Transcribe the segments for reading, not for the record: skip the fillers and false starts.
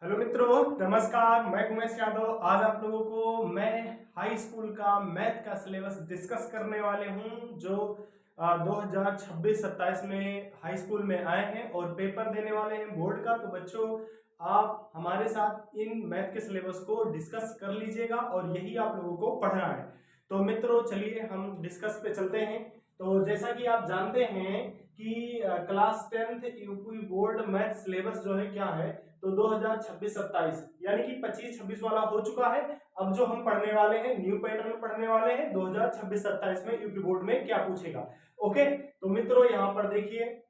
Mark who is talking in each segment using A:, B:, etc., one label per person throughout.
A: Hello मित्रों, नमस्कार। मैं उमेश यादव। आज आप लोगों को मैं हाई स्कूल का मैथ का सिलेबस डिस्कस करने वाले हूं जो 2026-27 में हाई स्कूल में आए हैं और पेपर देने वाले हैं बोर्ड का। तो बच्चों, आप हमारे साथ इन मैथ के सिलेबस को डिस्कस कर लीजिएगा और यही आप लोगों को पढ़ना है। तो मित्रों, चलिए हम डिस्कस पे चलते हैं। तो जैसा कि आप जानते हैं कि class 10th UP board math syllabus जो है क्या है, तो 2026-27 यानी कि 25-26 वाला हो चुका है। अब जो हम पढ़ने वाले हैं न्यू पैटर्न पढ़ने वाले हैं 2026-27 में यूपी बोर्ड में क्या पूछेगा। ओके, तो मित्रों यहाँ पर देखिए,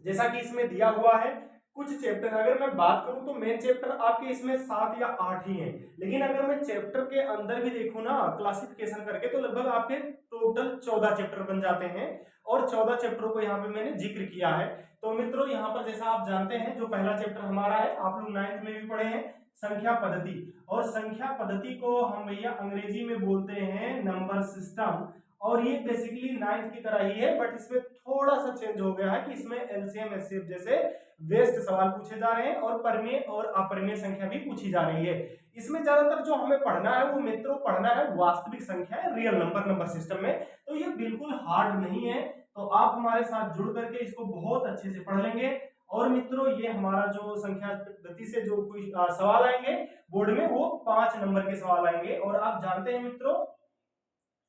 A: जैसा कि इसमें दिया हुआ है कुछ चैप्टर। अगर मैं बात करूं तो मेन चैप्टर आपके इसमें 7 या 8 ही हैं, लेकिन अगर मैं चैप्टर के अंदर भी देखूं ना क्लासिफिकेशन करके, तो लगभग आपके टोटल 14 चैप्टर बन जाते हैं और 14 चैप्टरों को यहाँ पे मैंने जिक्र किया है। तो मित्रों यहाँ पर जैसा आप जानते हैं, जो पहला चैप्टर हमारा है, आप लोग 9th में भी पढ़े हैं, संख्या पद्धति। और संख्या पद्धति को हम भैया अंग्रेजी में बोलते हैं नंबर सिस्टम। और ये बेसिकली 9th की तरह ही है, बट इसमें थोड़ा सा चेंज हो गया है कि इसमें एलसीएम एचसीएफ जैसे बेस्ड सवाल पूछे जा रहे हैं और परिमेय और अपरिमेय संख्या भी पूछी जा रही है। इसमें ज्यादातर जो हमें पढ़ना है वो मित्रों पढ़ना है वास्तविक संख्या है, रियल नंबर, नंबर सिस्टम में। तो ये बिल्कुल हार्ड नहीं है, तो आप हमारे साथ जुड़ करके इसको बहुत अच्छे से पढ़ लेंगे। और मित्रों, ये हमारा जो संख्या पद्धति से जो कोई सवाल आएंगे बोर्ड में, वो 5 नंबर के सवाल आएंगे। और आप जानते हैं मित्रों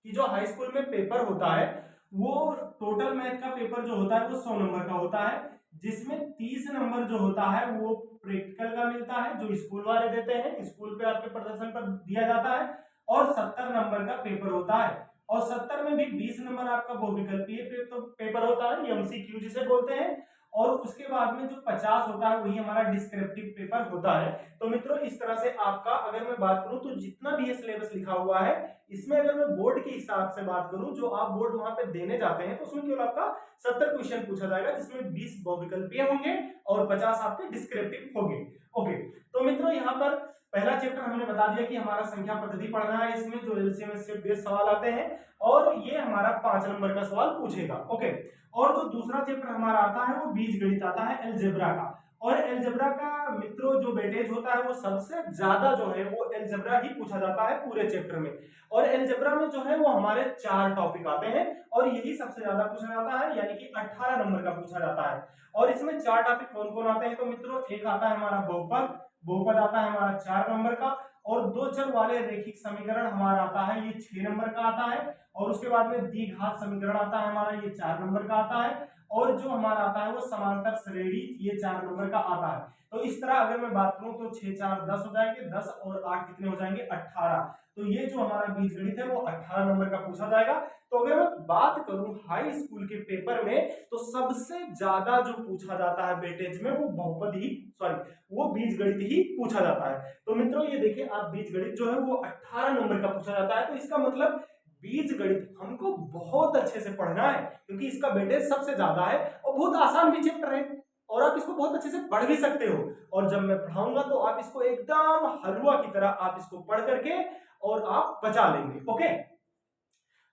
A: कि जो हाई स्कूल में पेपर होता है, वो टोटल मैथ का पेपर जो होता है वो 100 नंबर का होता है, जिसमें 30 नंबर जो होता है वो प्रैक्टिकल का मिलता है जो स्कूल वाले देते हैं, स्कूल पे आपके प्रदर्शन पर दिया जाता है। और 70 नंबर का पेपर होता है, और 70 में भी 20 नंबर आपका बहुविकल्पीय पेपर होता है, एमसीक्यू जिसे बोलते हैं। और उसके बाद में जो 50 होता है वही हमारा डिस्क्रिप्टिव पेपर होता है। तो मित्रों, इस तरह से आपका, अगर मैं बात करूं तो जितना भी ये सिलेबस लिखा हुआ है, इसमें अगर मैं बोर्ड के हिसाब से बात करूं, जो आप बोर्ड वहां पे देने जाते हैं, तो उसमें केवल आपका 70 क्वेश्चन पूछा जाएगा, जिसमें 20 बहुविकल्पीय होंगे और 50 आपके डिस्क्रिप्टिव होंगे। ओके, तो मित्रों यहाँ पर पहला चैप्टर हमने बता दिया कि हमारा संख्या पद्धति पढ़ना है, इसमें जो एलसीएम से बेस्ड सवाल आते हैं, और ये हमारा 5 नंबर का सवाल पूछेगा। ओके, और जो दूसरा चैप्टर हमारा आता है वो बीजगणित आता है, अलजेब्रा का। और अलजेब्रा का मित्रों जो वेटेज होता है वो सबसे ज्यादा जो है वो अलजेब्रा ही पूछा जाता है पूरे चैप्टर में। और अलजेब्रा में जो है वो हमारे 4 टॉपिक आते हैं और यही सबसे ज्यादा पूछा जाता है, यानी कि 18 नंबर का पूछा जाता है। और इसमें 4 टॉपिक कौन कौन आते हैं, तो मित्रों एक आता है हमारा बहुपद, बहुपद आता है हमारा 4 नंबर का। और दो चर वाले रैखिक समीकरण हमारा आता है, ये 6 नंबर का आता है। और उसके बाद में द्विघात समीकरण आता है हमारा, ये 4 नंबर का आता है। और जो हमारा आता है वो समांतर श्रेणी, ये 4 नंबर का आता है। तो इस तरह अगर मैं बात करूं तो 6 4 10 हो जाएंगे, 10 और 8 कितने हो जाएंगे, 18। तो ये जो हमारा बीजगणित है वो 18 नंबर का पूछा जाएगा। तो अगर मैं बात करूं हाई स्कूल के पेपर में, तो सबसे ज्यादा जो पूछा जाता है वेटेज में, वो बहुपद ही, सॉरी, वो बीजगणित ही पूछा जाता है। तो मित्रों ये देखिए, आप बीजगणित जो है वो 18 नंबर का पूछा जाता है। तो इसका मतलब बीजगणित हमको बहुत अच्छे से पढ़ना है, क्योंकि इसका वेटेज सबसे ज्यादा है और बहुत आसान भी चैप्टर है, और आप इसको बहुत अच्छे से पढ़ भी सकते हो। और जब मैं पढ़ाऊंगा तो आप इसको एकदम हलवा की तरह आप इसको पढ़ करके और आप बचा लेंगे। ओके,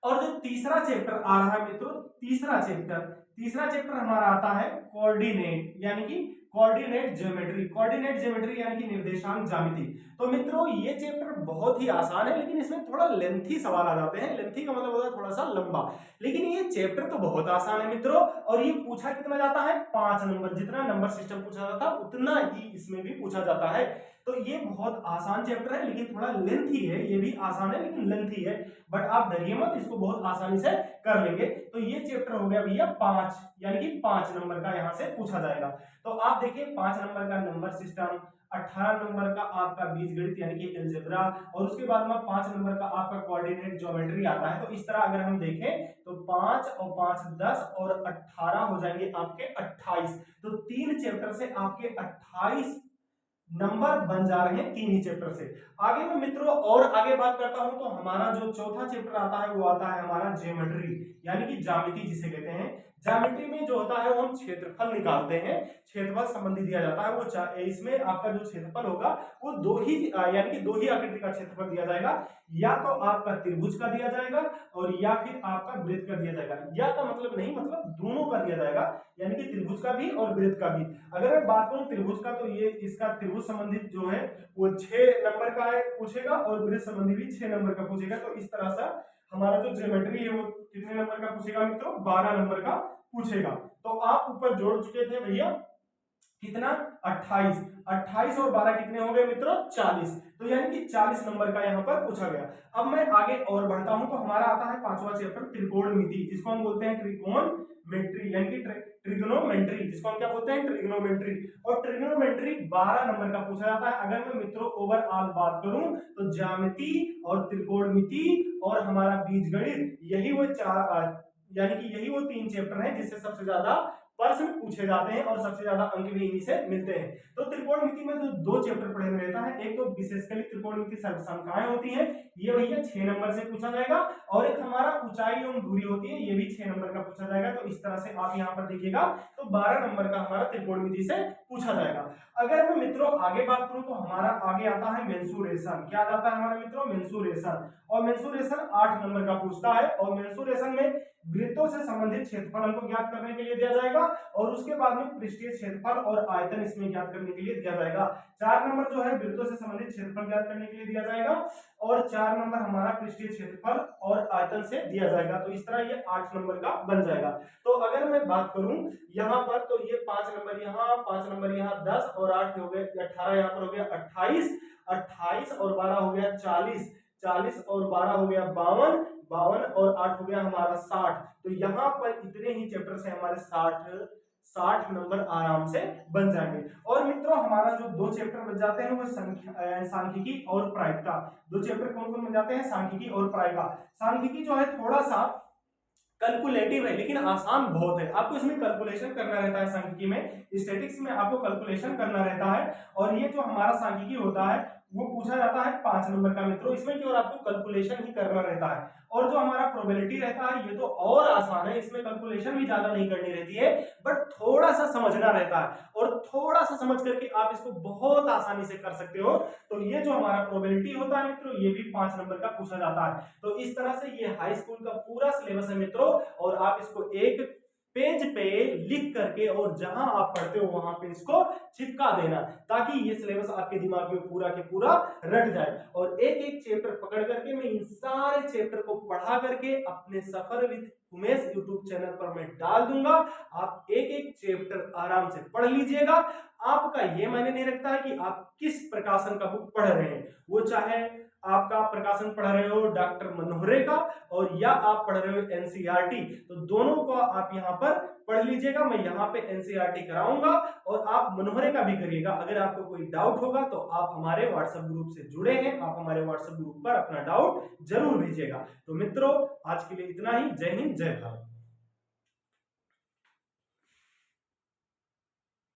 A: और जो तीसरा चैप्टर आ रहा है मित्रों, तीसरा चैप्टर हमारा आता है कोऑर्डिनेट, यानी कि कोऑर्डिनेट ज्योमेट्री, कोऑर्डिनेट ज्योमेट्री यानी कि निर्देशांक ज्यामिति। तो मित्रों ये चैप्टर बहुत ही आसान है, लेकिन इसमें थोड़ा लेंथी सवाल आ जाते हैं। लेंथी का मतलब होता है थोड़ा सा लंबा, लेकिन ये चैप्टर तो बहुत आसान है मित्रों। और ये पूछा कितना जाता है, 5 नंबर, जितना नंबर सिस्टम पूछा जाता है उतना ही इसमें भी पूछा जाता है। तो ये बहुत आसान चैप्टर है, लेकिन थोड़ा लेंथी है। ये भी आसान है लेकिन लेंथी है, बट आप डरिए मत, इसको बहुत आसानी से कर लेंगे। तो ये चैप्टर हो गया भैया 5, यानी कि 5 नंबर का यहां से पूछा जाएगा। तो आप देखिए 5 नंबर का नंबर सिस्टम, 18 नंबर का आपका बीजगणित यानी कि अलजेब्रा, और उसके बाद में 5 नंबर का आपका कोऑर्डिनेट ज्योमेट्री आता है। तो इस तरह अगर हम देखें तो 5 और 5 10 और 18 हो जाएंगे आपके 28। तो 3 चैप्टर से आपके 28 नंबर बन जा रहे हैं, 3 ही चैप्टर से। आगे में मित्रों और आगे बात करता हूं, तो हमारा जो चौथा चैप्टर आता है वो आता है हमारा ज्योमेट्री, यानी कि ज्यामिति जिसे कहते हैं। ज्योमेट्री में जो होता है वो हम क्षेत्रफल निकालते हैं, क्षेत्रफल संबंधी दिया जाता है। वो इसमें आपका जो क्षेत्रफल होगा वो यानी कि दो ही आकृति का क्षेत्रफल दिया जाएगा, या तो आपका त्रिभुज का दिया जाएगा और या फिर आपका वृत्त का दिया जाएगा। या का मतलब नहीं, मतलब दोनों का दिया जाएगा, यानी कि त्रिभुज का भी और वृत्त का भी। अगर मैं बात करूं त्रिभुज का, तो ये इसका त्रिभुज संबंधित जो है वो 6 नंबर का है पूछेगा, और वृत्त संबंधी भी 6 नंबर का पूछेगा। तो इस तरह से हमारा जो ज्योमेट्री है वो कितने नंबर का पूछेगा मित्रों, 12 नंबर का पूछेगा। तो आप ऊपर जोड़ चुके थे भैया कितना, 28। 28 और 12 कितने हो गए मित्रों, 40। तो यानी कि 40 नंबर का यहाँ पर पूछा गया। अब मैं आगे और बढ़ता हूं, तो हमारा आता है 5वां चैप्टर त्रिकोणमिति, जिसको हम बोलते हैं त्रिकोणमिति, यानी कि ट्रिग्नोमेट्री, जिसको हम क्या बोलते हैं, ट्रिग्नोमेट्री। और ट्रिग्नोमेट्री 12 नंबर का पूछा जाता है। अगर मैं मित्रों ओवरऑल बात करूं तो ज्यामिति और त्रिकोणमिति और हमारा बीजगणित, यही वो यानी कि यही वो 3 चैप्टर हैं जिससे सबसे ज्यादा प्रश्न पूछे जाते हैं और सबसे ज्यादा अंक भी इन्हीं से मिलते हैं। तो त्रिकोणमिति में जो 2 चैप्टर पढ़ने में रहता है, एक तो विशेषकर त्रिकोणमिति सर्वसंख्याएं होती हैं, ये भैया 6 नंबर से पूछा जाएगा, और एक हमारा ऊंचाई एवं दूरी होती है, ये भी 6 नंबर का पूछा जाएगा। तो इस तरह से आप यहाँ पर देखिएगा, तो 12 नंबर का हमारा त्रिकोणमिति से पूछा जाएगा। अगर मैं मित्रों आगे बात करूं तो हमारा आगे आता है मेंसुरेशन। क्या आता है हमारा मित्रों, मेंसुरेशन। और मेंसुरेशन 8 नंबर का पूछता है, और मेंसुरेशन में वृत्तों से संबंधित क्षेत्रफल हमको ज्ञात करने के लिए दिया जाएगा, और उसके बाद में पृष्ठीय क्षेत्रफल और आयतन इसमें ज्ञात करने के लिए दिया जाएगा। 4 नंबर जो है वृत्तों से संबंधित क्षेत्रफल ज्ञात करने के लिए दिया जाएगा, और 4 नंबर हमारा पृष्ठीय क्षेत्रफल और आयतन से दिया जाएगा। तो इस तरह ये 8 नंबर का बन जाएगा। तो अगर मैं बात करूं यहाँ पर, तो ये 5 नंबर यहाँ, 5 नंबर यहाँ, 10 और 8 हो गए 18, यहाँ पर हो गया 28, 28 और 12 हो गया 40, 40 और 12 हो गया 52, 52 और 8 हो गया हमारा 60। तो यहाँ पर इतने ही चैप्टर से हमारे 60 नंबर आराम से बन जाएंगे। और मित्रों हमारा जो 2 चैप्टर बन जाते हैं वो सांख्यिकी और प्रायिकता। 2 चैप्टर कौन कौन बन जाते हैं, सांख्यिकी और प्रायिकता। सांख्यिकी जो है थोड़ा सा कैलकुलेटिव है, लेकिन आसान बहुत है। आपको इसमें कैलकुलेशन करना रहता है, सांख्यिकी में, स्टैटिस्टिक्स में आपको कैलकुलेशन करना रहता है। और ये जो हमारा सांख्यिकी होता है वो पूछा जाता है 5 नंबर का मित्रों, इसमें केवल आपको कैलकुलेशन ही करना रहता है। और जो हमारा प्रोबेबिलिटी रहता है ये तो और आसान है, इसमें कैलकुलेशन भी ज्यादा नहीं करनी रहती है, बट थोड़ा सा समझना रहता है, और थोड़ा सा समझ करके आप इसको बहुत आसानी से कर सकते हो। तो ये जो हमारा प्रोबेबिलिटी होता है मित्रों, ये भी 5 नंबर का पूछा जाता है। तो इस तरह से ये हाई स्कूल का पूरा सिलेबस है मित्रों, और आप इसको एक पेज पे लिख करके और जहां आप पढ़ते हो वहां पे इसको चिपका देना, ताकि ये सिलेबस आपके दिमाग में पूरा के पूरा रट जाए। और एक एक चैप्टर पकड़ करके मैं इन सारे चैप्टर को पढ़ा करके अपने सफर विद उमेश यूट्यूब चैनल पर मैं डाल दूंगा। आप एक एक चैप्टर आराम से पढ़ लीजिएगा। आपका ये मायने नहीं रखता है कि आप किस प्रकाशन का बुक पढ़ रहे हैं, वो चाहे आपका प्रकाशन पढ़ रहे हो डॉक्टर मनोहरे का, और या आप पढ़ रहे हो एनसीईआरटी, तो दोनों को आप यहाँ पर पढ़ लीजिएगा। मैं यहाँ पे एनसीईआरटी कराऊंगा और आप मनोहरे का भी करिएगा। अगर आपको कोई डाउट होगा तो आप हमारे व्हाट्सएप ग्रुप से जुड़े हैं, आप हमारे व्हाट्सएप ग्रुप पर अपना डाउट जरूर भेजिएगा। तो मित्रों आज के लिए इतना ही। जय हिंद, जय भारत।